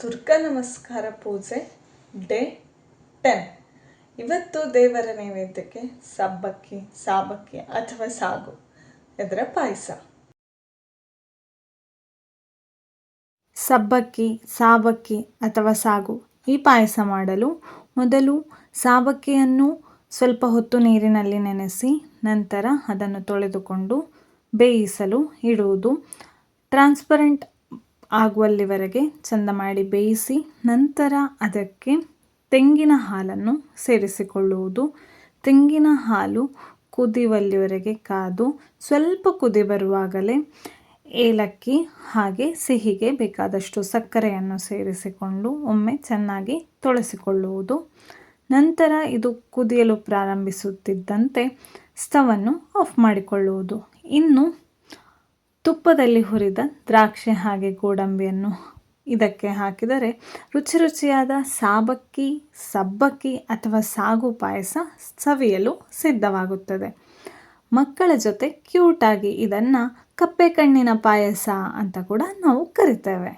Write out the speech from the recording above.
ದುರ್ಗಾ ನಮಸ್ಕಾರ ಪೂಜೆ ಡೇ 10. ಇವತ್ತು ದೇವರ ನೈವೇದ್ಯಕ್ಕೆ ಸಬ್ಬಕ್ಕಿ, ಸಾಬಕ್ಕಿ ಅಥವಾ ಸಾಗು ಇದರ ಪಾಯಸ. ಸಬ್ಬಕ್ಕಿ, ಸಾಬಕ್ಕಿ ಅಥವಾ ಸಾಗು ಈ ಪಾಯಸ ಮಾಡಲು ಮೊದಲು ಸಾಬಕ್ಕಿಯನ್ನು ಸ್ವಲ್ಪ ಹೊತ್ತು ನೀರಿನಲ್ಲಿ ನೆನೆಸಿ ನಂತರ ಅದನ್ನು ತೊಳೆದುಕೊಂಡು ಬೇಯಿಸಲು ಇಡುವುದು. ಟ್ರಾನ್ಸ್ಪರೆಂಟ್ ಆಗುವಲ್ಲಿವರೆಗೆ ಚಂದ ಮಾಡಿ ಬೇಯಿಸಿ ನಂತರ ಅದಕ್ಕೆ ತೆಂಗಿನ ಹಾಲನ್ನು ಸೇರಿಸಿಕೊಳ್ಳುವುದು. ತೆಂಗಿನ ಹಾಲು ಕುದಿಯುವಲ್ಲಿವರೆಗೆ ಕಾದು ಸ್ವಲ್ಪ ಕುದಿ ಬರುವಾಗಲೇ ಏಲಕ್ಕಿ ಹಾಗೆ ಸಿಹಿಗೆ ಬೇಕಾದಷ್ಟು ಸಕ್ಕರೆಯನ್ನು ಸೇರಿಸಿಕೊಂಡು ಒಮ್ಮೆ ಚೆನ್ನಾಗಿ ತೊಳೆಸಿಕೊಳ್ಳುವುದು. ನಂತರ ಇದು ಕುದಿಯಲು ಪ್ರಾರಂಭಿಸುತ್ತಿದ್ದಂತೆ ಸ್ಟವನ್ನು ಆಫ್ ಮಾಡಿಕೊಳ್ಳುವುದು. ಇನ್ನು ತುಪ್ಪದಲ್ಲಿ ಹುರಿದ ದ್ರಾಕ್ಷಿ ಹಾಗೆ ಗೋಡಂಬಿಯನ್ನು ಇದಕ್ಕೆ ಹಾಕಿದರೆ ರುಚಿಯಾದ ಸಾಬಕ್ಕಿ, ಸಬ್ಬಕ್ಕಿ ಅಥವಾ ಸಾಗು ಪಾಯಸ ಸವಿಯಲು ಸಿದ್ಧವಾಗುತ್ತದೆ. ಮಕ್ಕಳ ಜೊತೆ ಕ್ಯೂಟಾಗಿ ಇದನ್ನು ಕಪ್ಪೆ ಕಣ್ಣಿನ ಪಾಯಸ ಅಂತ ಕೂಡ ನಾವು ಕರಿತೇವೆ.